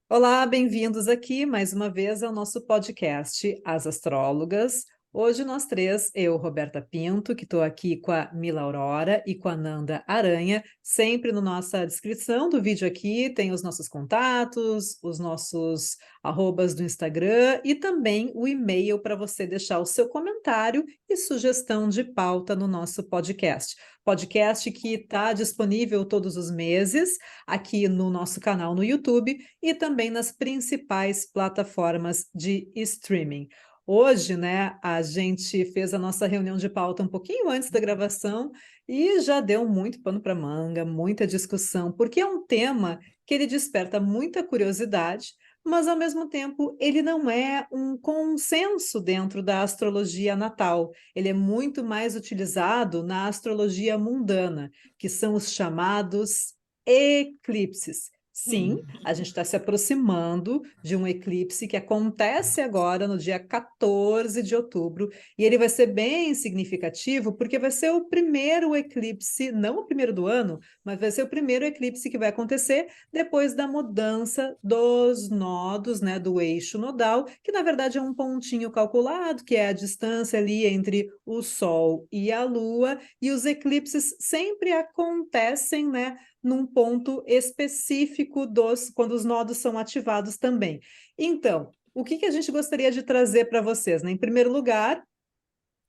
Olá, bem-vindos aqui mais uma vez ao nosso podcast As Astrólogas. Hoje nós três, eu, Roberta Pinto, que estou aqui com a Mila Aurora e com a Nanda Aranha, sempre na nossa descrição do vídeo aqui tem os nossos contatos, os nossos arrobas do Instagram e também o e-mail para você deixar o seu comentário e sugestão de pauta no nosso podcast. Podcast que está disponível todos os meses aqui no nosso canal no YouTube e também nas principais plataformas de streaming. Hoje, né, a gente fez a nossa reunião de pauta um pouquinho antes da gravação e já deu muito pano para manga, muita discussão, porque é um tema que ele desperta muita curiosidade, mas ao mesmo tempo ele não é um consenso dentro da astrologia natal. Ele é muito mais utilizado na astrologia mundana, que são os chamados eclipses. Sim, a gente está se aproximando de um eclipse que acontece agora no dia 14 de outubro, e ele vai ser bem significativo, porque vai ser o primeiro eclipse, não o primeiro do ano, mas vai ser o primeiro eclipse que vai acontecer depois da mudança dos nodos, né, do eixo nodal, que na verdade é um pontinho calculado, que é a distância ali entre o Sol e a Lua, e os eclipses sempre acontecem, né, num ponto específico quando os nodos são ativados também. Então, o que a gente gostaria de trazer para vocês, né? Em primeiro lugar,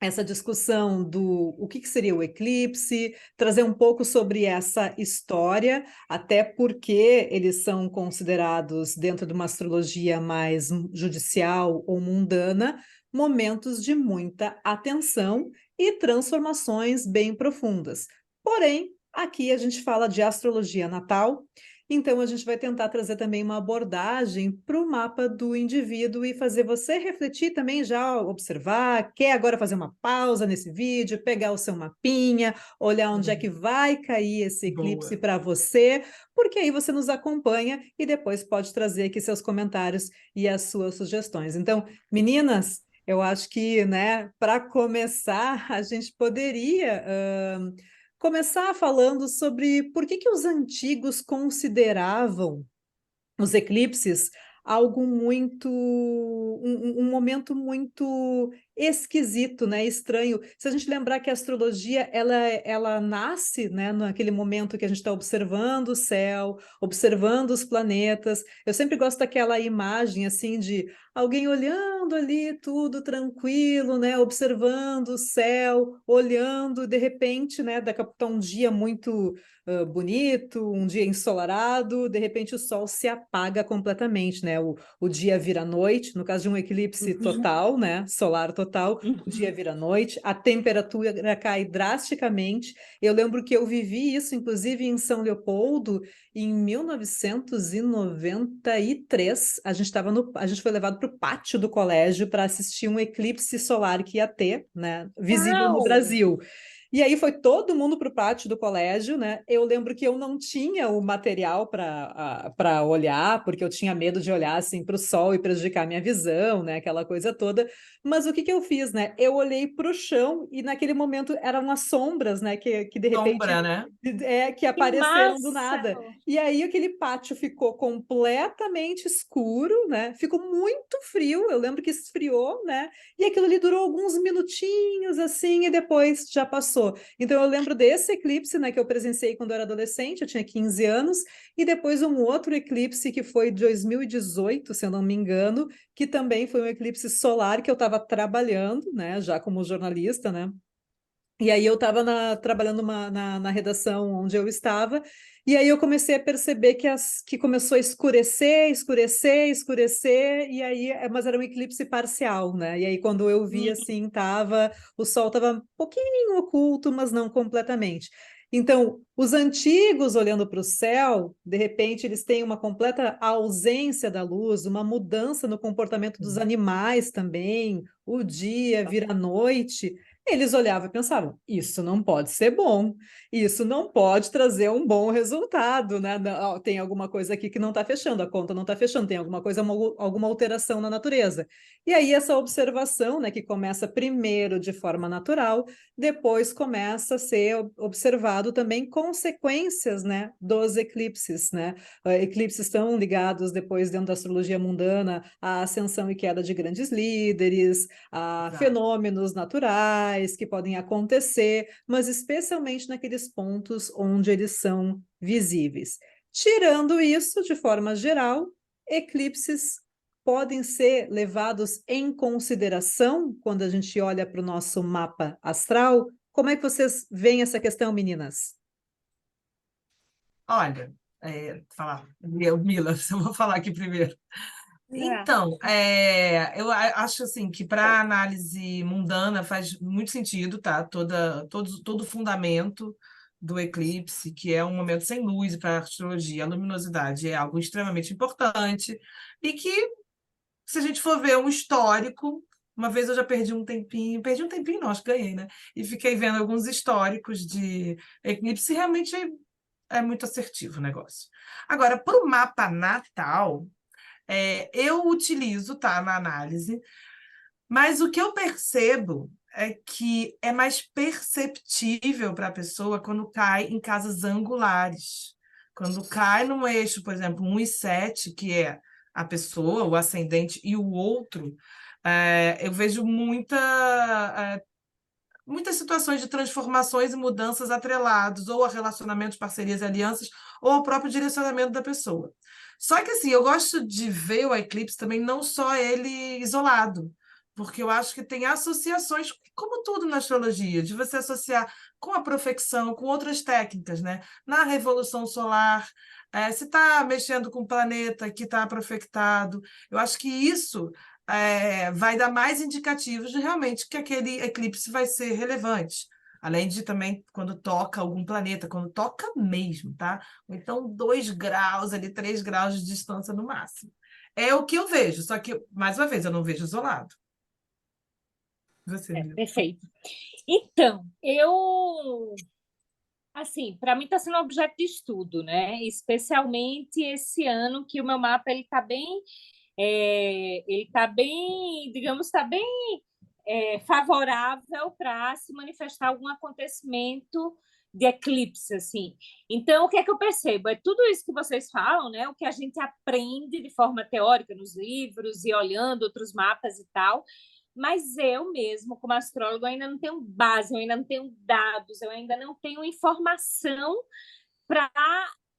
essa discussão do que seria o eclipse, trazer um pouco sobre essa história, até porque eles são considerados, dentro de uma astrologia mais judicial ou mundana, momentos de muita atenção e transformações bem profundas. Porém, aqui a gente fala de astrologia natal, então a gente vai tentar trazer também uma abordagem para o mapa do indivíduo e fazer você refletir também, já observar, quer agora fazer uma pausa nesse vídeo, pegar o seu mapinha, olhar onde é que vai cair esse eclipse Boa. para você, porque aí você nos acompanha e depois pode trazer aqui seus comentários e as suas sugestões. Então, meninas, eu acho que, né, para começar, a gente poderia começar falando sobre por que os antigos consideravam os eclipses algo muito um momento muito esquisito, né, estranho. Se a gente lembrar que a astrologia ela nasce, né, naquele momento que a gente está observando o céu, observando os planetas. Eu sempre gosto daquela imagem assim de alguém olhando ali tudo tranquilo, né, observando o céu, olhando, de repente, né, daqui a pouco tá um dia muito bonito, um dia ensolarado, de repente o sol se apaga completamente, né? O dia vira noite, no caso de um eclipse Uhum, total, né? Solar total, o dia uhum. vira noite, a temperatura cai drasticamente. Eu lembro que eu vivi isso, inclusive, em São Leopoldo, em 1993. A gente foi levado para o pátio do colégio para assistir um eclipse solar que ia ter, né? Visível no Uau! Brasil. E aí foi todo mundo para o pátio do colégio, né? Eu lembro que eu não tinha o material para olhar, porque eu tinha medo de olhar assim para o sol e prejudicar minha visão, né? Aquela coisa toda. Mas o que eu fiz, né? Eu olhei para o chão e naquele momento eram as sombras, né? Que de repente Sombra, né? que Que apareceram do massa! nada. E aí aquele pátio ficou completamente escuro, né? Ficou muito frio. Eu lembro que esfriou, né? E aquilo ali durou alguns minutinhos assim e depois já passou. Então eu lembro desse eclipse, né, que eu presenciei quando eu era adolescente, eu tinha 15 anos, e depois um outro eclipse que foi de 2018, se eu não me engano, que também foi um eclipse solar que eu estava trabalhando, né, já como jornalista, né? E aí eu estava trabalhando na redação onde eu estava, e aí eu comecei a perceber que começou a escurecer, escurecer, escurecer, e aí, mas era um eclipse parcial, né? E aí quando eu vi Hum, assim, o sol estava um pouquinho oculto, mas não completamente. Então, os antigos olhando para o céu, de repente eles têm uma completa ausência da luz, uma mudança no comportamento dos animais também, o dia vira noite. eles olhavam e pensavam, isso não pode ser bom, isso não pode trazer um bom resultado, né? Tem alguma coisa aqui que não está fechando, a conta não está fechando, tem alguma coisa, alguma alteração na natureza. E aí essa observação, né, que começa primeiro de forma natural, depois começa a ser observado também consequências, né, dos eclipses, né? Eclipses estão ligados depois dentro da astrologia mundana à ascensão e queda de grandes líderes, a Exato. fenômenos naturais que podem acontecer, mas especialmente naqueles pontos onde eles são visíveis. Tirando isso, de forma geral, eclipses podem ser levados em consideração quando a gente olha para o nosso mapa astral. Como é que vocês veem essa questão, meninas? Olha, falar, Mila, eu vou falar aqui primeiro. É. Então, eu acho assim que para análise mundana faz muito sentido, tá? Todo o fundamento do eclipse, que é um momento sem luz para a astrologia, a luminosidade é algo extremamente importante, e que, se a gente for ver um histórico, uma vez eu já perdi um tempinho, não, acho que ganhei, né? E fiquei vendo alguns históricos de eclipse, e realmente é muito assertivo o negócio. Agora, para o mapa natal. Eu utilizo, tá, na análise, mas o que eu percebo é que é mais perceptível para a pessoa quando cai em casas angulares. Quando cai num eixo, por exemplo, 1 e 7, que é a pessoa, o ascendente e o outro, eu vejo muitas situações de transformações e mudanças atrelados ou a relacionamentos, parcerias e alianças, ou ao próprio direcionamento da pessoa. Só que assim, eu gosto de ver o eclipse também não só ele isolado, porque eu acho que tem associações, como tudo na astrologia, de você associar com a profecção, com outras técnicas, né? Na revolução solar, se está mexendo com o planeta que está profectado, eu acho que isso vai dar mais indicativos de realmente que aquele eclipse vai ser relevante. Além de também quando toca algum planeta, quando toca mesmo, tá? Ou então 2 graus ali, 3 graus de distância no máximo. É o que eu vejo, só que, mais uma vez, eu não vejo isolado. Você, viu? Perfeito. Então, assim, para mim está sendo um objeto de estudo, né? Especialmente esse ano que o meu mapa ele tá bem, digamos, está bem favorável para se manifestar algum acontecimento de eclipse, assim. Então, o que é que eu percebo? É tudo isso que vocês falam, né? O que a gente aprende de forma teórica nos livros e olhando outros mapas e tal. Mas eu mesmo, como astrólogo, ainda não tenho base, eu ainda não tenho dados, eu ainda não tenho informação para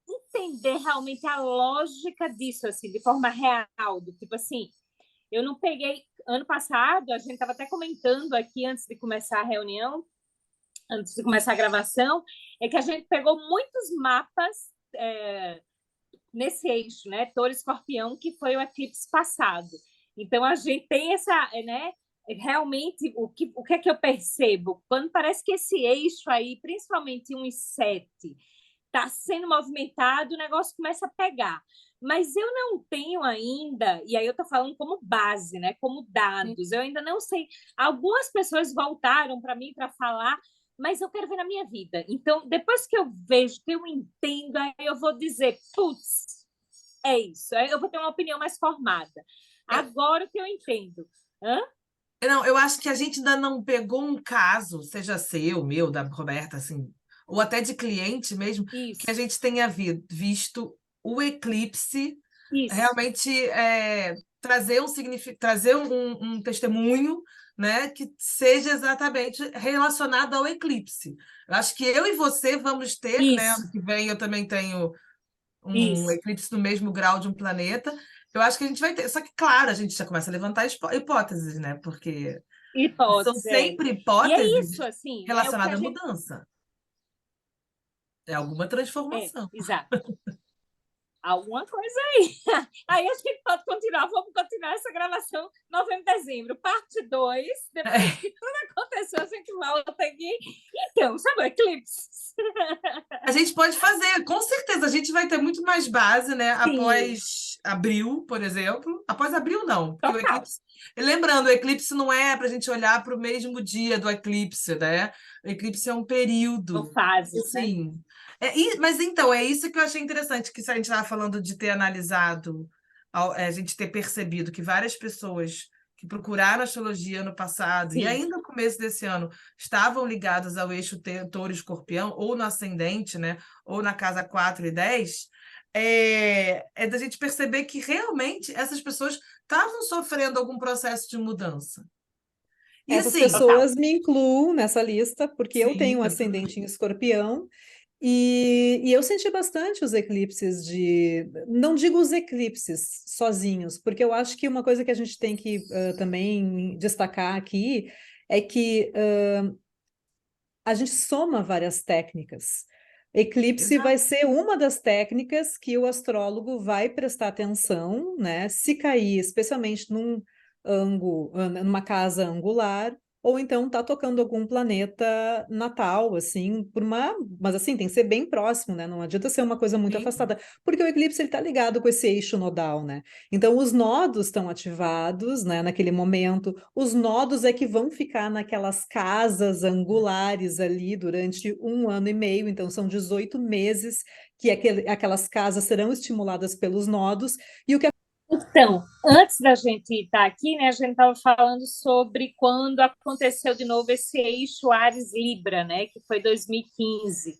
entender realmente a lógica disso, assim, de forma real, do tipo assim, eu não peguei. Ano passado, a gente estava até comentando aqui antes de começar a reunião, antes de começar a gravação, é que a gente pegou muitos mapas nesse eixo, né? Touro Escorpião, que foi o eclipse passado. Então a gente tem essa, né? Realmente, o que é que eu percebo? Quando parece que esse eixo aí, principalmente 1 e 7, está sendo movimentado, o negócio começa a pegar. Mas eu não tenho ainda, e aí eu estou falando como base, né, como dados, eu ainda não sei. Algumas pessoas voltaram para mim para falar, mas eu quero ver na minha vida. Então, depois que eu vejo, que eu entendo, aí eu vou dizer, putz, é isso. Aí eu vou ter uma opinião mais formada. Agora que eu entendo. Hã? Não, eu acho que a gente ainda não pegou um caso, seja seu, meu, da Roberta, assim, ou até de cliente mesmo, que a Isso, gente tenha visto o eclipse isso, realmente trazer trazer um testemunho, né, que seja exatamente relacionado ao eclipse. Eu acho que eu e você vamos ter, né, isso, ano que vem eu também tenho um isso. eclipse no mesmo grau de um planeta. Eu acho que a gente vai ter. Só que, claro, a gente já começa a levantar hipóteses, né? Porque são Hipótese, é. sempre E é isso, hipóteses assim, né? O que a relacionadas à gente. mudança. É alguma transformação. Exato. Alguma coisa aí. Aí a gente pode continuar, vamos continuar essa gravação novembro, dezembro, parte 2. Depois que tudo aconteceu, a gente volta aqui. Então, sabe o eclipse? A gente pode fazer, com certeza, a gente vai ter muito mais base, né, Sim, após abril, por exemplo. Após abril, não, porque o Total. eclipse. Lembrando, o eclipse não é para a gente olhar para o mesmo dia do eclipse, né? O eclipse é um São período. fases, né? Assim, mas então, é isso que eu achei interessante, que se a gente estava falando de ter analisado, a gente ter percebido que várias pessoas que procuraram astrologia no passado e Sim. ainda no começo desse ano estavam ligadas ao eixo touro e escorpião, ou no ascendente, né? Ou na casa 4 e 10, é da gente perceber que realmente essas pessoas estavam sofrendo algum processo de mudança. E Essas assim, Total. pessoas me incluo nessa lista, porque eu sim, tenho um eu também. ascendente em escorpião, e eu senti bastante os eclipses de. Não digo os eclipses sozinhos, porque eu acho que uma coisa que a gente tem que também destacar aqui é que a gente soma várias técnicas. Eclipse vai Exato. ser uma das técnicas que o astrólogo vai prestar atenção, né? Se cair, especialmente num ângulo, numa casa angular, ou então tá tocando algum planeta natal, assim, mas assim, tem que ser bem próximo, né? Não adianta ser uma coisa muito Sim. afastada, porque o eclipse ele tá ligado com esse eixo nodal, né? Então os nodos estão ativados, né, naquele momento. Os nodos é que vão ficar naquelas casas angulares ali durante 1 ano e meio, então são 18 meses que aquelas casas serão estimuladas pelos nodos, e o que Então, antes da gente estar aqui, né, a gente estava falando sobre quando aconteceu de novo esse eixo Ares-Libra, né, que foi 2015.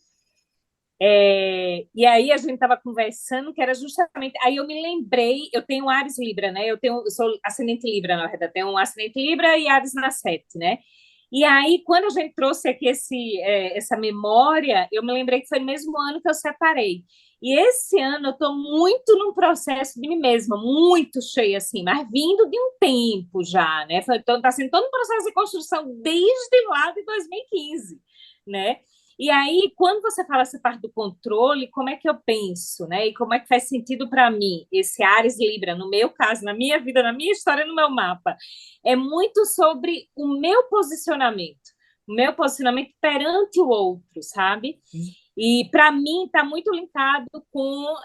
E aí a gente estava conversando que era justamente. Aí eu me lembrei, eu tenho Ares Libra, né? Eu sou ascendente Libra, na verdade, tenho um ascendente Libra e Ares na 7, né? E aí, quando a gente trouxe aqui essa memória, eu me lembrei que foi no mesmo ano que eu separei. E esse ano eu estou muito num processo de mim mesma, muito cheia, assim, mas vindo de um tempo já, né? Então, está sendo todo um processo de construção desde lá de 2015, né? E aí, quando você fala essa parte do controle, como é que eu penso, né? E como é que faz sentido para mim esse Ares Libra, no meu caso, na minha vida, na minha história, no meu mapa? É muito sobre o meu posicionamento perante o outro, sabe? E para mim está muito linkado com,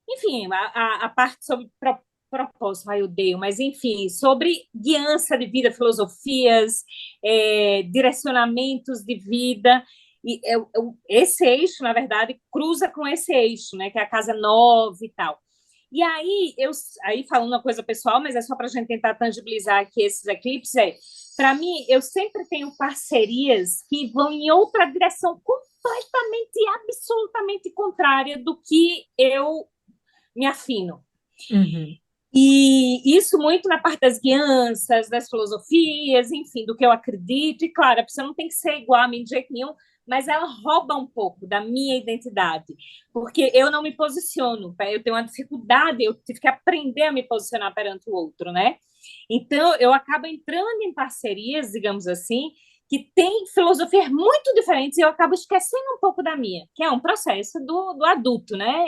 enfim, a parte sobre propósito, eu odeio, mas enfim, sobre guiança de vida, filosofias, direcionamentos de vida. E esse eixo, na verdade, cruza com esse eixo, né, que é a casa 9 e tal. E aí falando uma coisa pessoal, mas é só para a gente tentar tangibilizar aqui esses eclipses, para mim, eu sempre tenho parcerias que vão em outra direção completamente e absolutamente contrária do que eu me afino. Uhum. E isso muito na parte das guianças, das filosofias, enfim, do que eu acredito. E, claro, a pessoa não tem que ser igual a mim de jeito nenhum, mas ela rouba um pouco da minha identidade, porque eu não me posiciono, eu tenho uma dificuldade, eu tive que aprender a me posicionar perante o outro, né? Então, eu acabo entrando em parcerias, digamos assim, que tem filosofias muito diferentes e eu acabo esquecendo um pouco da minha, que é um processo do adulto, né?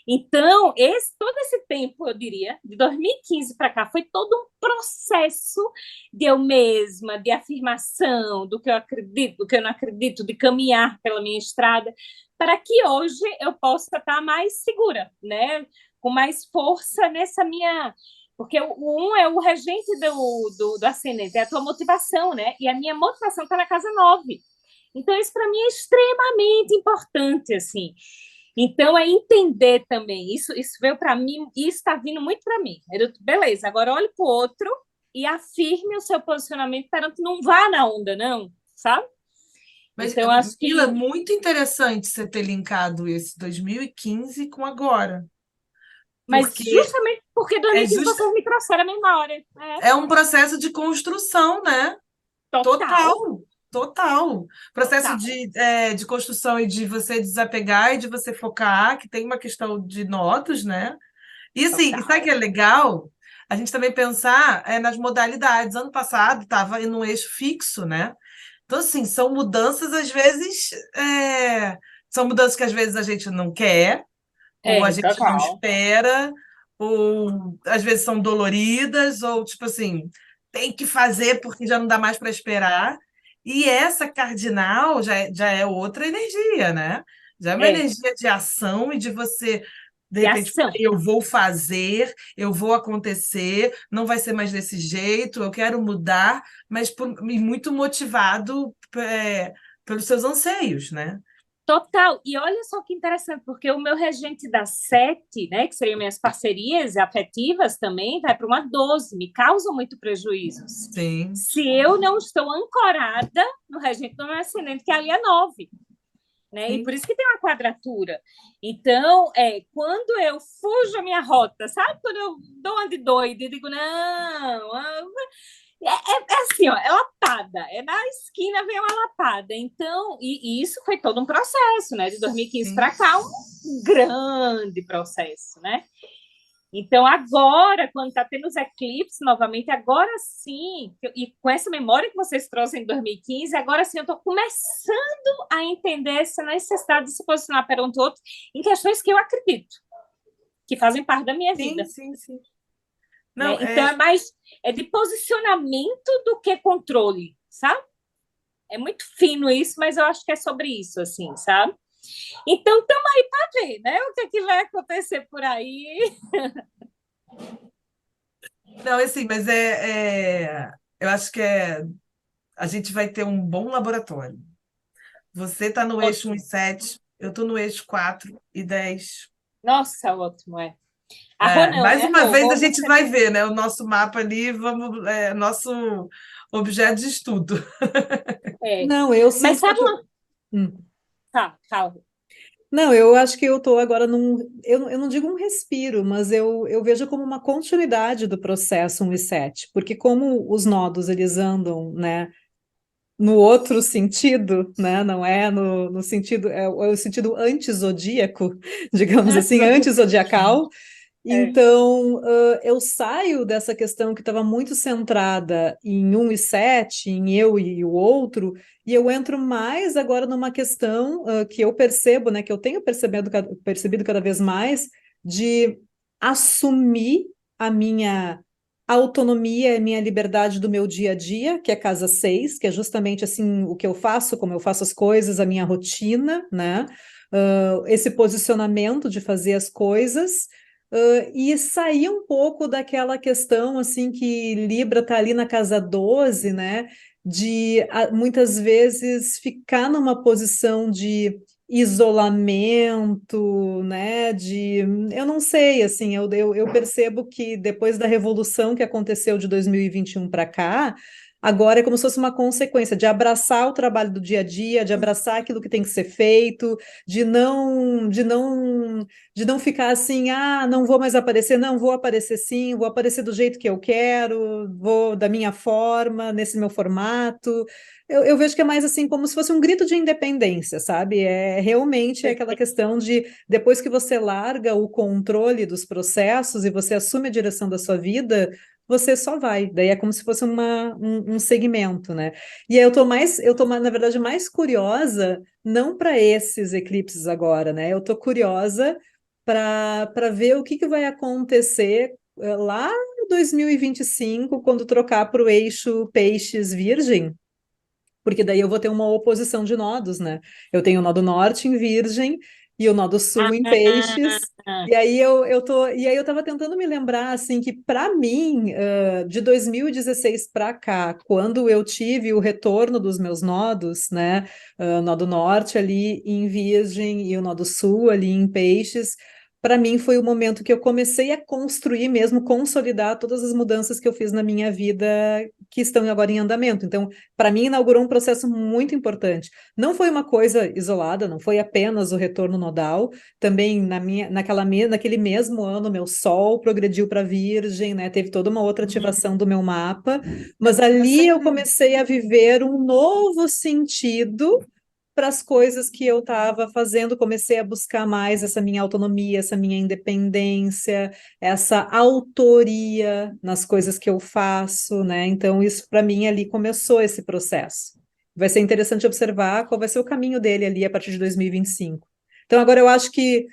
Então, todo esse tempo, eu diria, de 2015 para cá, foi todo um processo de eu mesma, de afirmação do que eu acredito, do que eu não acredito, de caminhar pela minha estrada, para que hoje eu possa estar mais segura, né? Com mais força nessa minha. Porque o 1 é o regente do ascendente, é a tua motivação, né? E a minha motivação está na casa 9. Então, isso para mim é extremamente importante, assim. Então, é entender também. Isso veio para mim e está vindo muito para mim. Beleza, agora olhe para o outro e afirme o seu posicionamento perante, não vá na onda, não, sabe? Mas, Então, eu acho Mila, que. muito interessante você ter linkado esse 2015 com agora, Mas porque justamente porque é, 2015 just, vocês me trouxeram a mesma hora. é um processo de construção, né? Total, Total, total. Processo total, de construção e de você desapegar e de você focar, que tem uma questão de nodos, né? E assim, e sabe o que total. é legal? A gente também pensar nas modalidades. Ano passado estava em um eixo fixo, né? Então, assim, são mudanças, às vezes, são mudanças que às vezes a gente não quer, ou a gente não Total. espera, ou às vezes são doloridas, ou tipo assim, tem que fazer porque já não dá mais para esperar. E essa cardinal já é outra energia, né? Já é uma É, energia de ação e de você De de repente, ação. eu vou fazer, eu vou acontecer, não vai ser mais desse jeito, eu quero mudar, mas e muito motivado pelos seus anseios, né? Total. E olha só que interessante, porque o meu regente da 7, né, que seriam minhas parcerias afetivas também, vai para uma 12, me causa muito prejuízos. Sim. Se eu não estou ancorada no regente do meu ascendente, que ali é 9. Né? E por isso que tem uma quadratura. Então, quando eu fujo a minha rota, sabe? Quando eu dou uma de doida e digo, não, assim, ó, é lapada, na esquina vem uma lapada. Então, e isso foi todo um processo, né? De 2015 para cá, um grande processo, né? Então, agora, quando está tendo os eclipses novamente, agora sim, e com essa memória que vocês trouxeram em 2015, agora sim eu estou começando a entender essa necessidade de se posicionar perante o outro em questões que eu acredito, que fazem parte da minha vida. Sim. Não, né? Então, é de posicionamento do que controle, sabe? É muito fino isso, mas eu acho que é sobre isso, assim, sabe? Então, estamos aí para ver, né? O que vai acontecer por aí. Não, assim, mas eu acho que a gente vai ter um bom laboratório. Você está no eixo 1 e 7, eu estou no eixo 4 e 10. Nossa, ótimo, Arrou não, mais né? uma vez a Arrou, gente vai ver, né? O nosso mapa ali, nosso objeto de estudo. Não, eu Mas sinto sabe que uma... Tá, fala. Não, eu acho que eu estou agora num. Eu não digo um respiro, mas eu vejo como uma continuidade do processo 1 e 7, porque como os nodos eles andam, né, no outro sentido, né, não é no sentido, é o sentido antizodíaco, digamos assim, antizodiacal. Então, eu saio dessa questão que estava muito centrada em 1 e 7, em eu e o outro, e eu entro mais agora numa questão que eu percebo, né, que eu tenho percebido cada vez mais, de assumir a minha autonomia, a minha liberdade do meu dia a dia, que é casa 6, que é justamente assim o que eu faço, como eu faço as coisas, a minha rotina, né? Esse posicionamento de fazer as coisas. E sair um pouco daquela questão assim que Libra está ali na casa 12, né? De muitas vezes ficar numa posição de isolamento, né? Eu não sei, assim, eu percebo que depois da revolução que aconteceu de 2021 para cá, agora é como se fosse uma consequência de abraçar o trabalho do dia a dia, de abraçar aquilo que tem que ser feito, de não ficar assim, não vou mais aparecer, não, vou aparecer sim, vou aparecer do jeito que eu quero, vou da minha forma, nesse meu formato. Eu vejo que é mais assim, como se fosse um grito de independência, sabe? Realmente aquela questão de, depois que você larga o controle dos processos e você assume a direção da sua vida, você só vai. Daí é como se fosse um segmento, né? E aí na verdade, mais curiosa, não para esses eclipses agora, né? Eu tô curiosa para ver o que vai acontecer lá em 2025, quando trocar para o eixo Peixes-Virgem, porque daí eu vou ter uma oposição de nodos, né? Eu tenho o nó do norte em Virgem e o nó do sul em Peixes. E aí eu estava tentando me lembrar assim que para mim, de 2016 para cá, quando eu tive o retorno dos meus nodos, né? O nó do norte ali em Virgem e o nó do sul ali em Peixes, para mim foi o momento que eu comecei a construir mesmo, consolidar todas as mudanças que eu fiz na minha vida que estão agora em andamento. Então, para mim, inaugurou um processo muito importante. Não foi uma coisa isolada, não foi apenas o retorno nodal. Também naquele mesmo ano, meu Sol progrediu para Virgem, né? Teve toda uma outra ativação do meu mapa. Mas ali eu comecei a viver um novo sentido para as coisas que eu estava fazendo, comecei a buscar mais essa minha autonomia, essa minha independência, essa autoria nas coisas que eu faço, né? Então, isso para mim ali começou esse processo. Vai ser interessante observar qual vai ser o caminho dele ali a partir de 2025. Então, agora eu acho que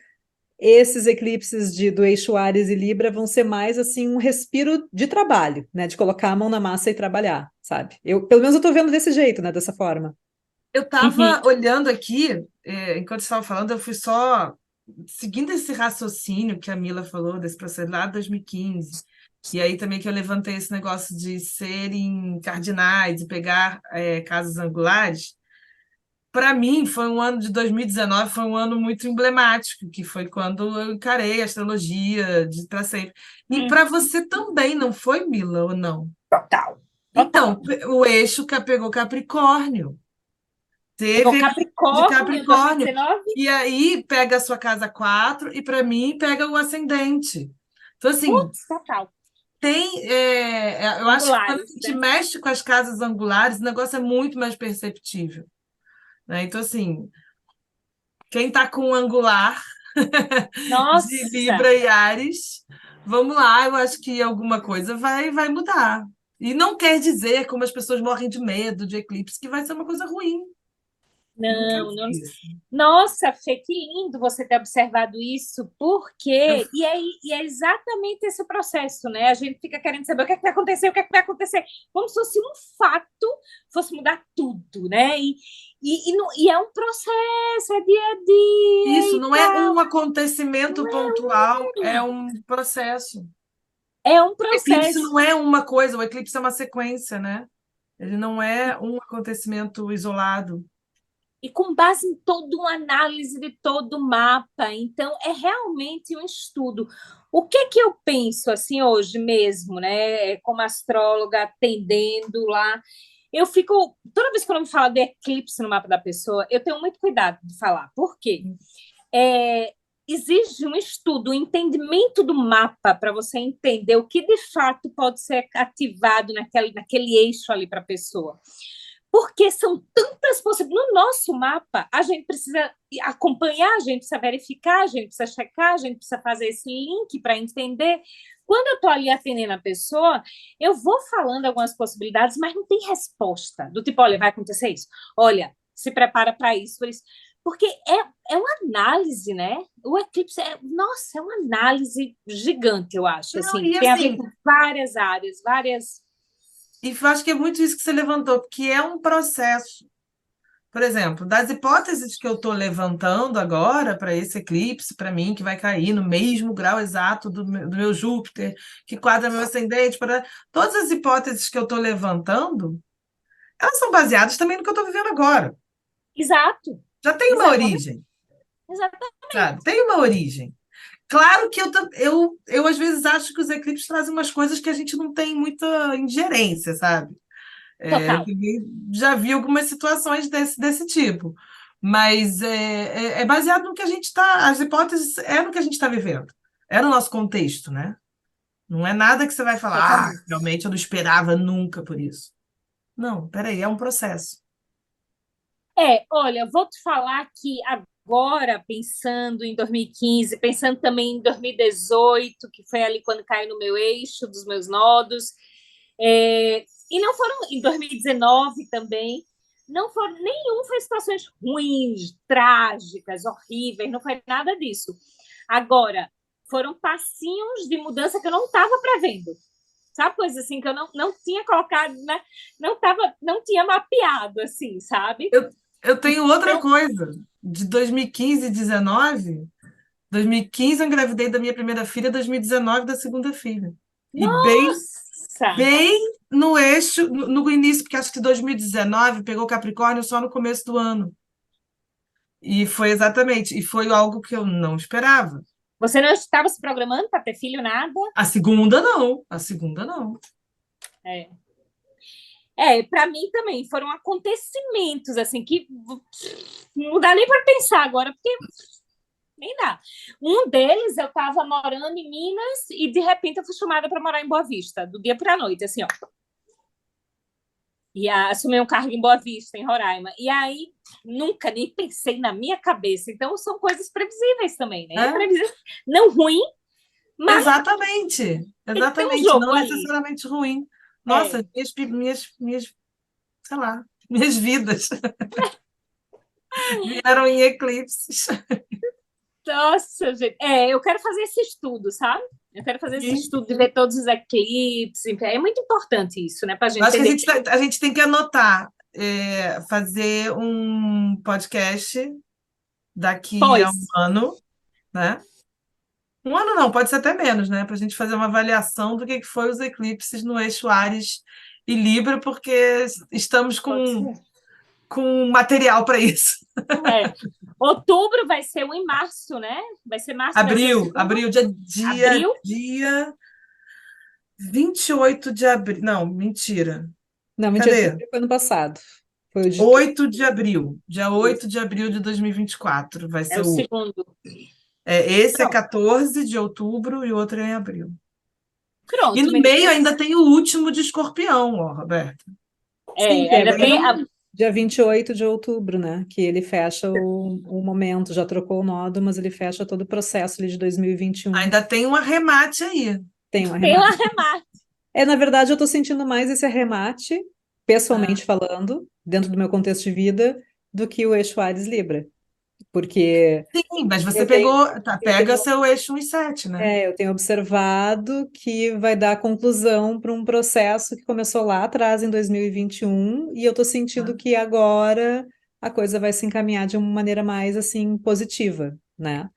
esses eclipses do eixo Áries e Libra vão ser mais assim um respiro de trabalho, né? De colocar a mão na massa e trabalhar, sabe? Pelo menos eu estou vendo desse jeito, né? Dessa forma. Eu estava olhando aqui, enquanto você estava falando, eu fui só seguindo esse raciocínio que a Mila falou, desse processo lá de 2015, e aí também que eu levantei esse negócio de serem cardinais e pegar casas angulares, para mim foi um ano de 2019, foi um ano muito emblemático, que foi quando eu encarei a astrologia para sempre. E para você também, não foi, Mila, ou não? Total. Então, o eixo pegou Capricórnio. Pegou Teve de Capricórnio em Capricórnio. 2019? E aí pega a sua casa 4 e para mim pega o ascendente. Então, assim, Putz, total. eu acho que quando a Angulares, gente né? mexe com as casas angulares, o negócio é muito mais perceptível, né? Então, assim, quem está com o angular de Nossa! Libra e Áries, vamos lá, eu acho que alguma coisa vai mudar. E não quer dizer, como as pessoas morrem de medo de eclipse, que vai ser uma coisa ruim. Não quer Não, dizer não. isso. Nossa, Fê, que lindo você ter observado isso, porque. E é exatamente esse o processo, né? A gente fica querendo saber o que é que vai acontecer, o que é que vai acontecer, como se fosse um fato, fosse mudar tudo, né? E é um processo, é dia a dia Isso e não é tal. um acontecimento pontual, é um processo. É um O eclipse processo. não é uma coisa, o eclipse é uma sequência, né? Ele não é um acontecimento isolado. E com base em toda uma análise de todo o mapa. Então, é realmente um estudo. O que que eu penso assim hoje mesmo, né? Como astróloga, atendendo lá, eu fico toda vez que eu me falo de eclipse no mapa da pessoa, eu tenho muito cuidado de falar. Por quê? Exige um estudo, um entendimento do mapa para você entender o que de fato pode ser ativado naquele eixo ali para a pessoa. Porque são tantas possibilidades. No nosso mapa, a gente precisa acompanhar, a gente precisa verificar, a gente precisa checar, a gente precisa fazer esse link para entender. Quando eu estou ali atendendo a pessoa, eu vou falando algumas possibilidades, mas não tem resposta. Do tipo, olha, vai acontecer isso. Olha, se prepara para isso, por isso. Porque é uma análise, né? O eclipse nossa, é uma análise gigante, eu acho, Não, assim, e que tem a ver assim, com várias áreas, várias. e eu acho que é muito isso que você levantou, porque é um processo. Por exemplo, das hipóteses que eu estou levantando agora para esse eclipse, para mim, que vai cair no mesmo grau exato do meu Júpiter, que quadra meu ascendente, todas as hipóteses que eu estou levantando, elas são baseadas também no que eu estou vivendo agora. Exato, Já tem uma exatamente, origem, exatamente. sabe? Tem uma origem. Claro que eu às vezes acho que os eclipses trazem umas coisas que a gente não tem muita ingerência, sabe? Eu Total. também já vi algumas situações desse tipo, mas é baseado no que a gente está, as hipóteses é no que a gente está vivendo, é no nosso contexto, né? Não é nada que você vai falar, Totalmente. realmente eu não esperava nunca por isso. Não, peraí, é um processo. Olha, vou te falar que agora, pensando em 2015, pensando também em 2018, que foi ali quando caiu no meu eixo, dos meus nodos, e não foram em 2019 também, não foram nenhum, foi situações ruins, trágicas, horríveis, não foi nada disso. Agora, foram passinhos de mudança que eu não estava prevendo. Sabe, coisa assim que eu não tinha colocado, né? Não tinha mapeado, assim, sabe? Eu tenho outra Então, coisa, de 2015 e 2019. 2015 eu engravidei da minha primeira filha, 2019 da segunda filha. E bem nossa! Bem no eixo, no início, porque acho que 2019 pegou Capricórnio só no começo do ano. E foi exatamente, e foi algo que eu não esperava. Você não estava se programando para ter filho, nada? A segunda não, a segunda não. É. Para mim também foram acontecimentos assim que não dá nem para pensar agora, porque nem dá. Um deles, eu estava morando em Minas e de repente eu fui chamada para morar em Boa Vista, do dia para a noite, assim, ó. E assumi um cargo em Boa Vista, em Roraima. E aí, nunca nem pensei na minha cabeça. Então, são coisas previsíveis também, né? É, Previsíveis, não ruim, mas exatamente, tem um exatamente, jogo não ali. necessariamente ruim. É. Nossa, sei lá, minhas vidas vieram em eclipses. Nossa, gente. Eu quero fazer esse estudo, sabe? Eu quero fazer esse Sim. estudo de ver todos os eclipses. É muito importante isso, né? Para a gente Acho que entender. a gente tem que anotar, fazer um podcast daqui a um Pois, ano né? Um ano não, pode ser até menos, né? Para a gente fazer uma avaliação do que foi os eclipses no eixo Áries e Libra, porque estamos Pode ser. com material para isso. É. Outubro vai ser um em março, né? Vai ser março, vai ser outubro. Abril, Abril? dia 28 de abril. Não, mentira. Não, mentira, Cadê? foi ano passado. Foi o de 8 de abril. Dia 8 de abril de 2024 vai É ser o segundo. esse é Pronto. 14 de outubro e o outro é em abril. E Pronto, no meio meninas. ainda tem o último de Escorpião, ó, Roberto. Sim, que é Ainda tem dia 28 de outubro, né? Que ele fecha o momento, já trocou o nodo, mas ele fecha todo o processo ali de 2021. Ainda tem um arremate aí. Tem um tem um arremate. arremate. Na verdade, eu estou sentindo mais esse arremate, pessoalmente falando, dentro do meu contexto de vida, do que o eixo Ares Libra. Porque Sim, mas você eu tenho, eu pega tenho, seu eixo 1 e 7, né? eu tenho observado que vai dar conclusão para um processo que começou lá atrás, em 2021, e eu estou sentindo que agora a coisa vai se encaminhar de uma maneira mais, assim, positiva, né?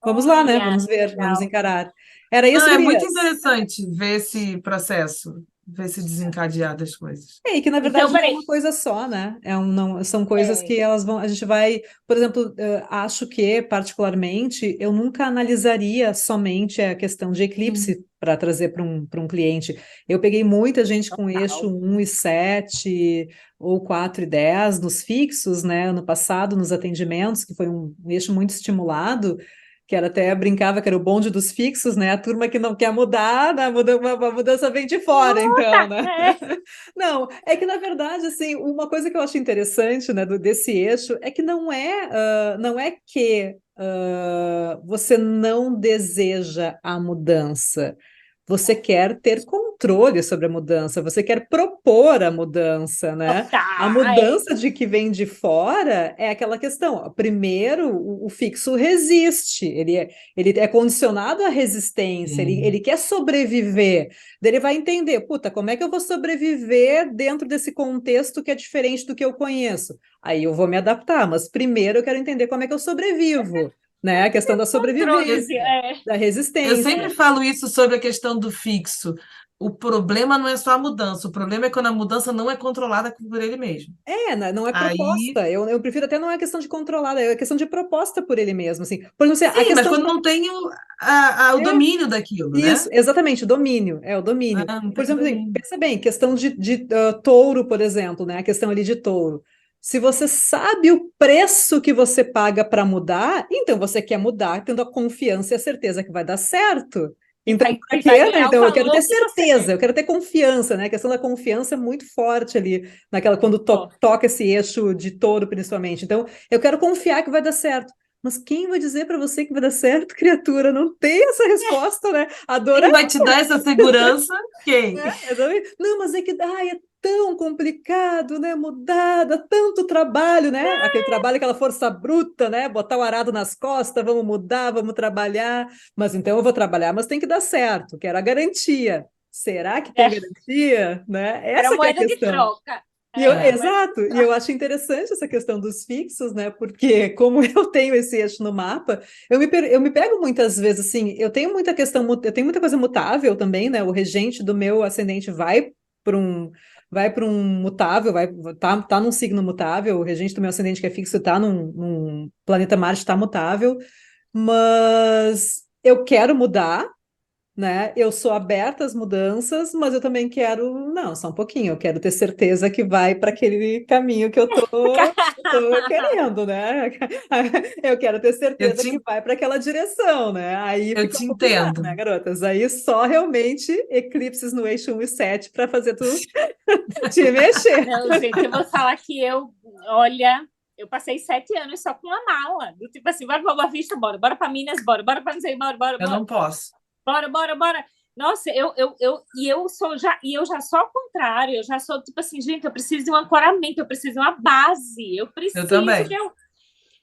Vamos lá, né? Olha, Vamos ver, vamos legal. encarar. Era Não, isso, é muito gurias. interessante ver esse processo, ver se desencadear das coisas. E que na Então, verdade não é peraí. uma coisa só, né? Não, são coisas É, que elas vão. A gente vai, por exemplo, acho que, particularmente, eu nunca analisaria somente a questão de eclipse para trazer para um cliente. Eu peguei muita gente com eixo total. 1 e 7 ou 4 e 10 nos fixos, né? Ano passado, nos atendimentos, que foi um eixo muito estimulado. Que era até brincava que era o bonde dos fixos, né? A turma que não quer mudar, né? Uma mudança vem de fora, então, Tá, né? é. Não, é que na verdade, assim, uma coisa que eu acho interessante, né, desse eixo é que não é que você não deseja a mudança. Você quer ter controle sobre a mudança, você quer propor a mudança, né? A Total. mudança de que vem de fora é aquela questão. Primeiro, o fixo resiste, ele é condicionado à resistência, ele quer sobreviver. Daí ele vai entender, puta, como é que eu vou sobreviver dentro desse contexto que é diferente do que eu conheço? Aí eu vou me adaptar, mas primeiro eu quero entender como é que eu sobrevivo, né? A questão da Controle, Eu, assim, sobrevivência, da eu sempre resistência. falo isso sobre a questão do fixo. O problema não é só a mudança, o problema é quando a mudança não é controlada por ele mesmo. Não é Aí, proposta. Eu prefiro até não é questão de controlar, é questão de proposta por ele mesmo, assim. Por exemplo, assim, a sim, mas questão de quando uma... não tem o É, domínio daquilo, isso, né? exatamente, o domínio, o domínio. Ah, não Por tem exemplo, assim, domínio. pensa bem, questão de touro, por exemplo, né? A questão ali de touro. Se você sabe o preço que você paga para mudar, então você quer mudar tendo a confiança e a certeza que vai dar certo. Então, para e vai quê, né? ganhar o Então, eu quero ter valor que você certeza, eu quero ter confiança, né? A questão da confiança é muito forte ali, naquela, quando quer. toca esse eixo de touro, principalmente. Então, eu quero confiar que vai dar certo. Mas quem vai dizer para você que vai dar certo, criatura? Não tem essa resposta, né? Quem Adorar, vai te dar essa segurança? Quem? né? Não, mas é que ai, é tão complicado, né? Mudar, dá tanto trabalho, né? Aquele trabalho, aquela força bruta, né? Botar o arado nas costas, vamos mudar, vamos trabalhar. Mas então eu vou trabalhar, mas tem que dar certo, quero a garantia. Será que tem É, garantia, né? era Essa que é a moeda de questão. troca. Era moeda de Exato, e eu troca. acho interessante essa questão dos fixos, né? Porque como eu tenho esse eixo no mapa, eu me pego muitas vezes assim, eu tenho muita questão, eu tenho muita coisa mutável também, né? O regente do meu ascendente para um vai para um mutável, tá num signo mutável, o regente do meu ascendente que é fixo tá num planeta Marte tá mutável, mas eu quero mudar, né? Eu sou aberta às mudanças, mas eu também quero, não, só um pouquinho, eu quero ter certeza que vai para aquele caminho que tô querendo, né? Eu quero ter Eu certeza que te, vai para aquela direção, né? Aí eu fica te complicado, entendo. né, garotas? Aí só realmente eclipses no eixo 1 e 7 para fazer tu te mexer. Não, gente, eu vou falar que olha, eu passei 7 anos só com uma mala. Do tipo assim, bora pra Boa Vista, bora pra Minas, bora pra não sei, Eu não posso. bora. Nossa, eu já sou ao contrário, eu já sou tipo assim, gente, eu preciso de um ancoramento, eu preciso de uma base, eu Eu preciso também. de um...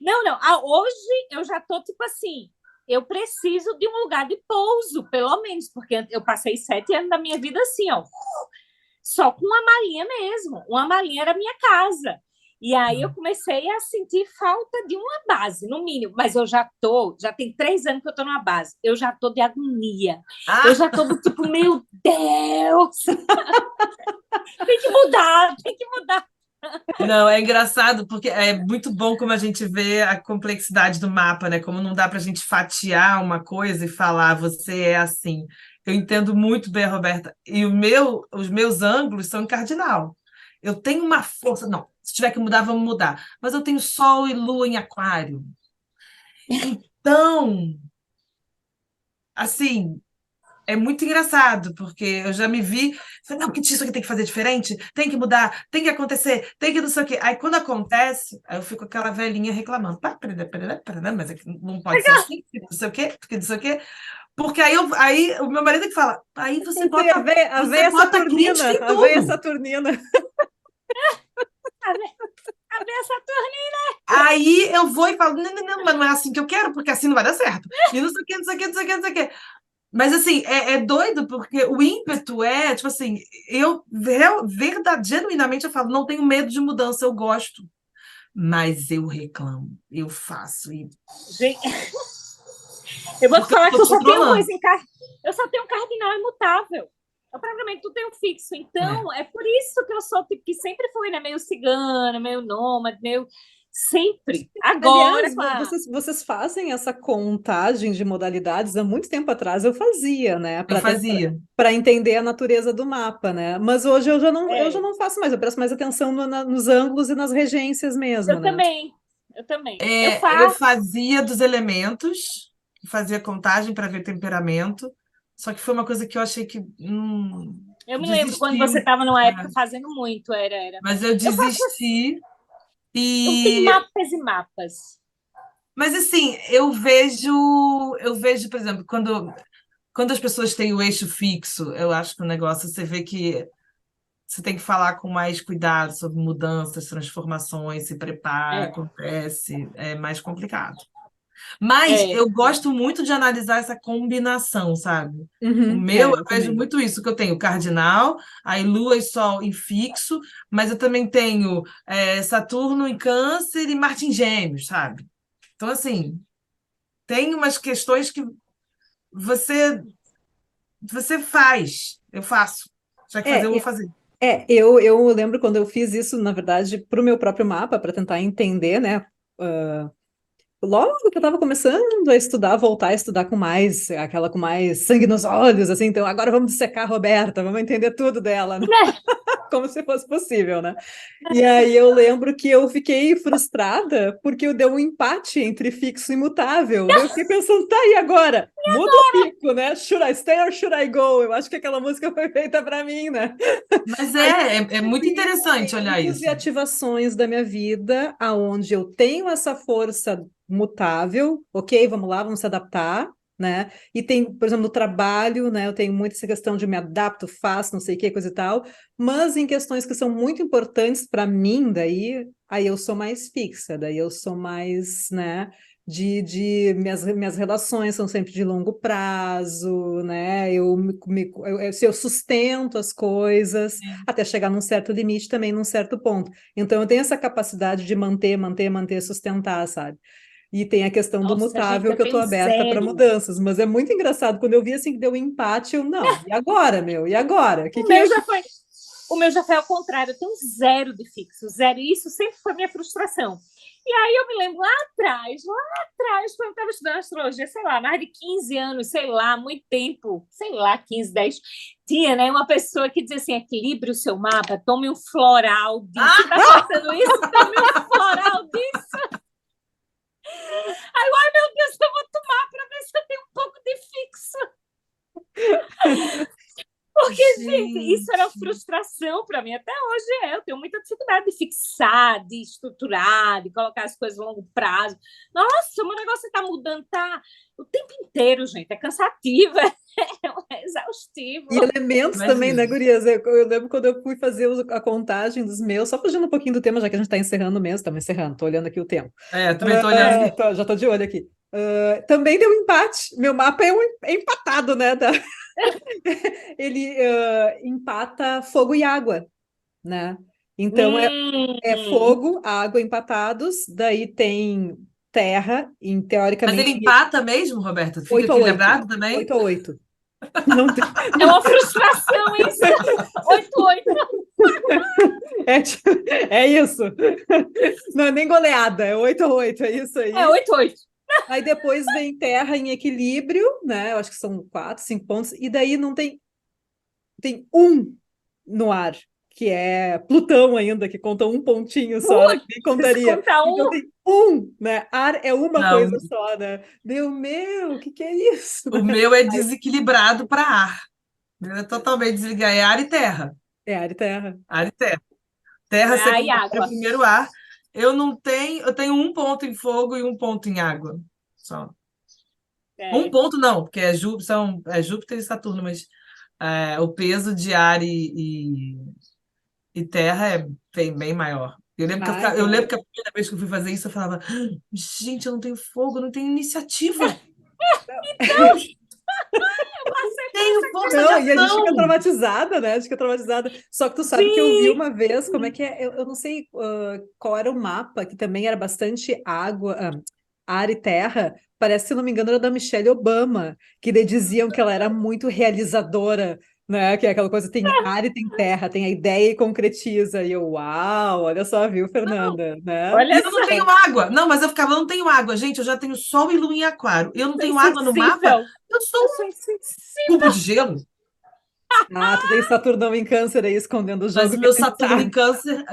Não, hoje eu já tô tipo assim, eu preciso de um lugar de pouso, pelo menos, porque eu passei 7 anos da minha vida assim, ó, só com uma malinha mesmo. Uma malinha era a minha casa. E aí eu comecei a sentir falta de uma base, no mínimo. Mas já tem 3 anos que eu estou numa base. Eu já estou de agonia. Eu já estou do tipo, meu Deus! Tem que mudar, tem que mudar. Não, é engraçado, porque é muito bom como a gente vê a complexidade do mapa, né? Como não dá para a gente fatiar uma coisa e falar, você é assim. Eu entendo muito bem, Roberta. E os meus ângulos são em cardinal. Eu tenho uma força. Não, se tiver que mudar, vamos mudar. Mas eu tenho Sol e Lua em Aquário. Então, assim, é muito engraçado, porque eu já me vi, falei, não, que isso aqui tem que fazer diferente, tem que mudar, tem que acontecer, tem que não sei o quê. Aí quando acontece, aí eu fico aquela velhinha reclamando. Pá, mas é que não pode ser assim, porque não sei o quê, porque não sei o quê. Porque aí o meu marido que fala, aí você Tem a bota, veia, a você veia bota crítica saturnina, em a veia tudo. saturnina. A ver Saturno. Aí eu vou e falo, não, não, não, mas não é assim que eu quero, porque assim não vai dar certo. E não sei o quê, não sei o quê, não sei o quê, não sei o quê. Mas assim, é doido, porque o ímpeto é, tipo assim, genuinamente eu falo, não tenho medo de mudança, eu gosto, mas eu reclamo, eu faço, Gente, eu vou te porque eu falar que estou eu só tenho controlando. coisa eu só tenho cardinal imutável. Eu praticamente tudo tenho fixo. É. Então, é por isso que eu sou tipo que sempre fui, né? Meio cigana, meio nômade, meio. Sempre. Agora, Aliás, claro. vocês fazem essa contagem de modalidades há muito tempo atrás, eu fazia, né? Eu fazia. Para entender a natureza do mapa, né? Mas hoje eu já É, não faço mais, eu presto mais atenção nos ângulos e nas regências mesmo, eu né? também. Eu também. Eu Eu faço. fazia dos elementos, fazia contagem para ver temperamento, só que foi uma coisa que eu achei que Eu me lembro quando você desistiu, estava numa época né? fazendo muito, era. Mas eu Eu faço. desisti. Eu tenho E mapas e mapas. Mas assim, eu vejo, por exemplo, quando as pessoas têm o eixo fixo, eu acho que o negócio você vê que você tem que falar com mais cuidado sobre mudanças, transformações, se prepara, É, acontece, é mais complicado. Mas é. eu gosto muito de analisar essa combinação, sabe? O Uhum, meu, eu eu vejo também. muito isso, que eu tenho cardinal, aí Lua e Sol em fixo, mas eu também tenho Saturno em Câncer e Marte em Gêmeos, sabe? Então, assim, tem umas questões que você você faz, eu faço. Já que fazer, eu vou É, fazer. eu lembro quando eu fiz isso, na verdade, para o meu próprio mapa, para tentar entender, né? Logo que eu estava começando a estudar, voltar a estudar com mais, aquela com mais sangue nos olhos, assim, então agora vamos dissecar a Roberta, vamos entender tudo dela, né? Como se fosse possível, né? E aí eu lembro que eu fiquei frustrada porque eu dei um empate entre fixo e mutável. Daí eu fiquei pensando, tá, e agora? Muda ou fico, né? Should I stay or should I go? Eu acho que aquela música foi feita para mim, né? Mas Aí é muito tem interessante olhar momentos e isso. ativações da minha vida aonde eu tenho essa força mutável, ok, vamos lá, vamos se adaptar, né? E tem, por exemplo, no trabalho, né? Eu tenho muito essa questão de me adapto, faço, não sei o que, coisa e tal, mas em questões que são muito importantes para mim, daí, aí eu sou mais fixa, daí eu sou mais, né? Minhas relações são sempre de longo prazo, né? Se eu sustento as coisas até chegar num certo limite também, num certo ponto. Então, eu tenho essa capacidade de manter, sustentar, sabe? E tem a questão do Nossa, gente, mutável, eu que eu estou tenho aberta para zero. mudanças, mas é muito engraçado. Quando eu vi assim que deu um empate, eu, não, e agora, meu? E agora? O meu já foi. O meu já foi ao contrário, eu tenho zero de fixo, zero. E isso sempre foi minha frustração. E aí eu me lembro lá atrás, quando eu estava estudando astrologia, sei lá, mais de 15 anos, sei lá, muito tempo, sei lá, 15, 10, tinha, né, uma pessoa que dizia assim, equilibre o seu mapa, tome um floral disso. Você está faltando isso? Tome um floral disso. Aí, ai meu Deus, eu vou tomar para ver se eu tenho um pouco de fixo. Porque, gente, isso era uma Gente, frustração para mim. Até hoje é. Eu tenho muita dificuldade de fixar, de estruturar, de colocar as coisas a longo prazo. Nossa, o meu negócio está mudando, tá o tempo inteiro, gente. É cansativo, é exaustivo. E elementos também, né, imagina. gurias? Eu lembro quando eu fui fazer a contagem dos meus, só fugindo um pouquinho do tema, já que a gente está encerrando mesmo, estamos encerrando, estou olhando aqui o tempo. Também estou olhando aqui. Já estou de olho aqui. Também deu empate. Meu mapa é empatado, né? Ele empata fogo e água, né? Então é Hum. fogo, água empatados, daí tem terra, Mas teoricamente, ele empata mesmo, Roberto? Fica 8 a 8. equilibrado também? 8 a 8. Não tem, É uma frustração isso. 8-8. é isso. Não é nem goleada, é 8 a 8, é isso É aí. 8-8. Aí depois vem terra em equilíbrio, né? Eu acho que são 4, 5 pontos, e daí não tem um no ar, que é Plutão ainda, que conta um pontinho só, né? Que nem Putz, contaria. conta Então um. tem um, né? Ar é uma Não, coisa só, né? O que é isso? o meu é desequilibrado para ar. Meu é totalmente desligado. É ar e terra. É ar e terra. Ar e terra. Terra Ai, secundária, água. primeiro ar. Eu tenho um ponto em fogo e um ponto em água. Só. Um É. ponto não, porque é Júpiter e Saturno, mas o peso de ar e terra é bem maior. Ah, Eu então lembro que a primeira vez que eu fui fazer isso, eu falava, gente, eu não tenho fogo, eu não tenho iniciativa, Passei por tenho essa força de não, e a gente fica ação. traumatizada, né? A gente fica traumatizada. Só que tu sabe que eu vi Sim. uma vez, como é que é? Eu não sei qual era o mapa, que também era bastante água, ar e terra. Parece, se não me engano, era da Michelle Obama, que daí diziam que ela era muito realizadora, né? Que é aquela coisa, tem ar e tem terra, tem a ideia e concretiza. E eu, uau, olha só, viu, Fernanda, né? E Olha eu só. não tenho água. Não, mas eu ficava, eu não tenho água. Gente, eu já tenho Sol e Lua em Aquário. Eu não Sou tenho água no mapa. insensível. Eu sou Eu um sou insensível. cubo de gelo. Ah, tu tem Saturnão em Câncer aí escondendo o Mas jogo o que a meu gente Saturno em sabe. Câncer,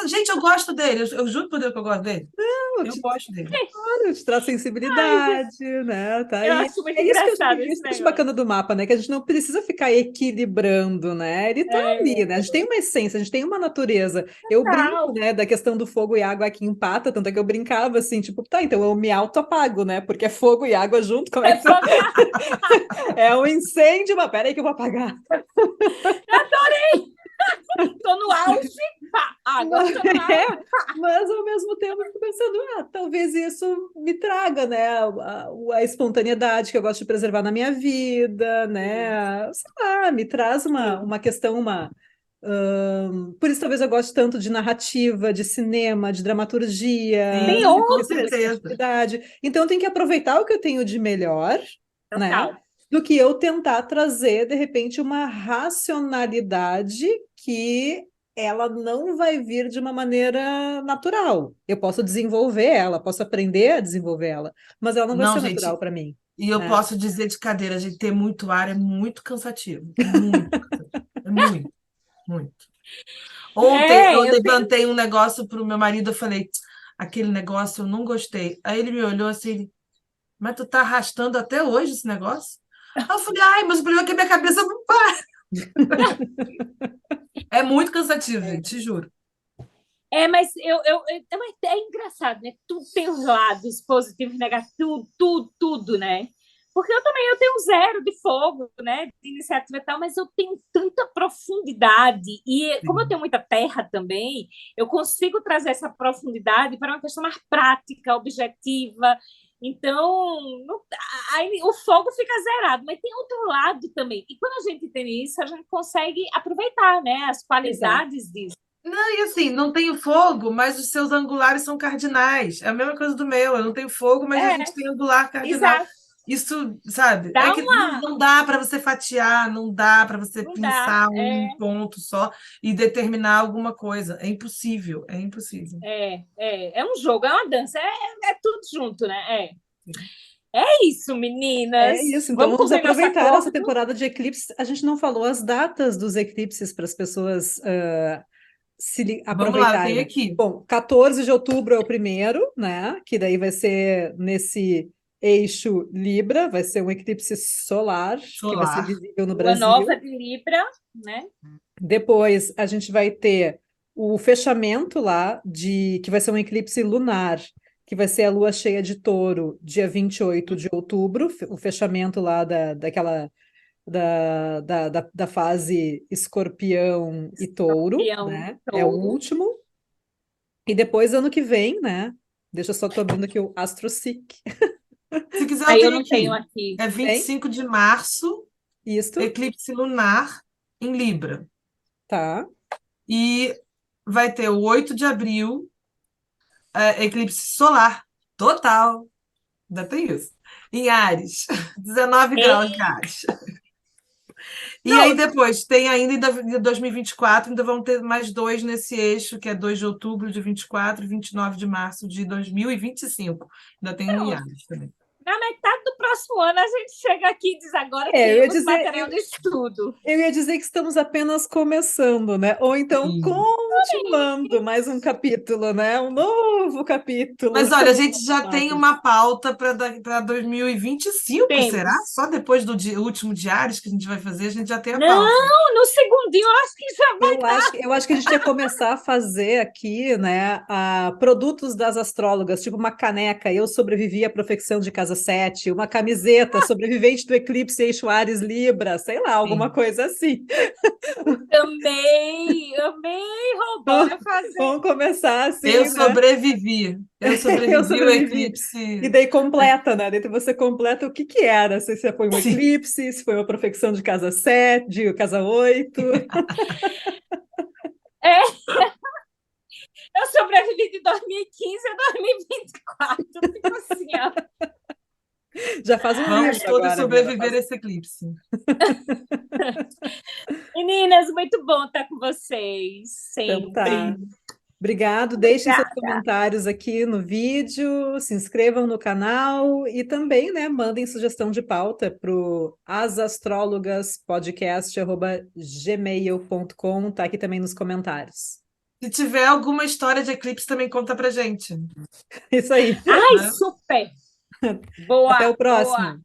gente, eu gosto dele. Eu juro por Deus que eu gosto dele. Não, Eu gosto dele. claro, te traz Ai, gente, sensibilidade, né? Tá eu aí. acho muito É isso que eu engraçado isso esse que eu acho negócio. bacana do mapa, né? Que a gente não precisa ficar equilibrando, né? Ele tá ali, né? A É, gente tem uma essência, a gente tem uma natureza. Eu brinco, tal. né, da questão do fogo e água aqui empata, tanto é que eu brincava assim, tipo, tá, então eu me auto-apago, né? Porque é fogo e água junto, como é É que tu... fogo. É um incêndio, mas pera aí que eu vou apagar. Tô no auge. Pá, água. Tô no É, auge. mas ao mesmo tempo eu fico pensando, talvez isso me traga, né, a espontaneidade que eu gosto de preservar na minha vida, Sim, né, sei lá, me traz sim. uma questão, por isso talvez eu goste tanto de narrativa, de cinema, de dramaturgia, Tem Sim, com de outros. certeza. criatividade, então eu tenho que aproveitar o que eu tenho de melhor, né, Total. do que eu tentar trazer, de repente, uma racionalidade que ela não vai vir de uma maneira natural. Eu posso desenvolver ela, posso aprender a desenvolver ela, mas ela não vai Não, ser natural gente, para mim, e eu né? posso dizer de cadeira, gente, ter muito ar é muito cansativo. É muito cansativo. É muito, muito. Ontem eu É, eu tenho. levantei um negócio para o meu marido, eu falei, aquele negócio eu não gostei. Aí ele me olhou assim, mas tu tá arrastando até hoje esse negócio? Aí eu falei, ai, mas o problema é que minha cabeça não para. É muito cansativo, gente, te juro. Mas é engraçado, né? Tudo tem os lados positivos e negativos, tudo, né? Porque eu tenho zero de fogo, né? De iniciativa e tal, mas eu tenho tanta profundidade. E como eu Sim. tenho muita terra também, eu consigo trazer essa profundidade para uma questão mais prática, objetiva. Então, aí o fogo fica zerado, mas tem outro lado também. E quando a gente tem isso, a gente consegue aproveitar, né? As Exato. qualidades disso. Não, e assim, não tenho fogo, mas os seus angulares são cardinais. É a mesma coisa do meu. Eu não tenho fogo, mas a É, gente tem angular cardinal. exato. Isso, sabe? É Dá que não uma. não dá para você fatiar, não dá para você Não dá. pensar um ponto só e determinar alguma coisa. É impossível, é impossível. É um jogo, é uma dança, é tudo junto, né? É isso, É meninas. isso, então Vamos vamos cumprir nosso aproveitar essa acordo. temporada de eclipses. A gente não falou as datas dos eclipses para as pessoas Vamos lá, eu tenho aproveitarem. aqui. Bom, 14 de outubro é o primeiro, né? Que daí vai ser nesse eixo Libra, vai ser um eclipse solar, que vai ser Solar. visível no Lua nova Brasil. de Libra, né? Depois a gente vai ter o fechamento lá que vai ser um eclipse lunar, que vai ser a lua cheia de Touro, dia 28 de outubro, o fechamento lá da fase Escorpião e Touro, Escorpião, né? É o touro. último. E depois, ano que vem, né? Deixa eu só tô abrindo aqui o AstroSeek. Se quiser, eu Aí eu tenho não tenho aqui. aqui. É Tem? 25 de março, Isto? eclipse lunar em Libra. Tá. E vai ter o 8 de abril, eclipse solar total. Ainda tem isso. Em Áries, 19 graus de Áries. E Não. aí depois tem ainda em 2024, ainda vão ter mais 2 nesse eixo, que é 2 de outubro de 24 e 29 de março de 2025. Ainda tem em Áries também. Na metade do próximo ano, a gente chega aqui e diz agora eu ia temos dizer- material de estudo. Eu ia dizer que estamos apenas começando, né? Ou então Sim. continuando mais um capítulo, né? Um novo capítulo. Mas olha, a gente já tem uma pauta para 2025, Temos. será? Só depois do último de Áries que a gente vai fazer, a gente já tem a Não, pauta. no segundinho, eu acho que já vai. Eu acho que a gente ia começar a fazer aqui, né, produtos das astrólogas, tipo uma caneca, eu sobrevivi à profecção de casa 7, uma camiseta, sobrevivente do eclipse eixo Áries Libra, sei lá, alguma Sim. coisa assim. Amei, Roubora fazer. Vamos começar assim, Eu né? sobrevivi. Eu sobrevivi ao sobrevivi. eclipse. E daí completa, né? Daí você completa o que que era, se foi um Sim. eclipse, se foi uma profecção de casa 7, de casa 8. Eu sobrevivi de 2015 a 2024. Tipo assim, ó. Já faz um Vamos livro todos agora, sobreviver Mila. a esse eclipse. Meninas, muito bom estar com vocês. Então tá. Sempre. Obrigado. Deixem seus Obrigada. comentários aqui no vídeo, se inscrevam no canal e também, né, mandem sugestão de pauta para o asastrologaspodcast@gmail.com, tá aqui também nos comentários. Se tiver alguma história de eclipse, também conta pra gente. Isso aí. Ai, super. Boa. Até o próximo. Boa.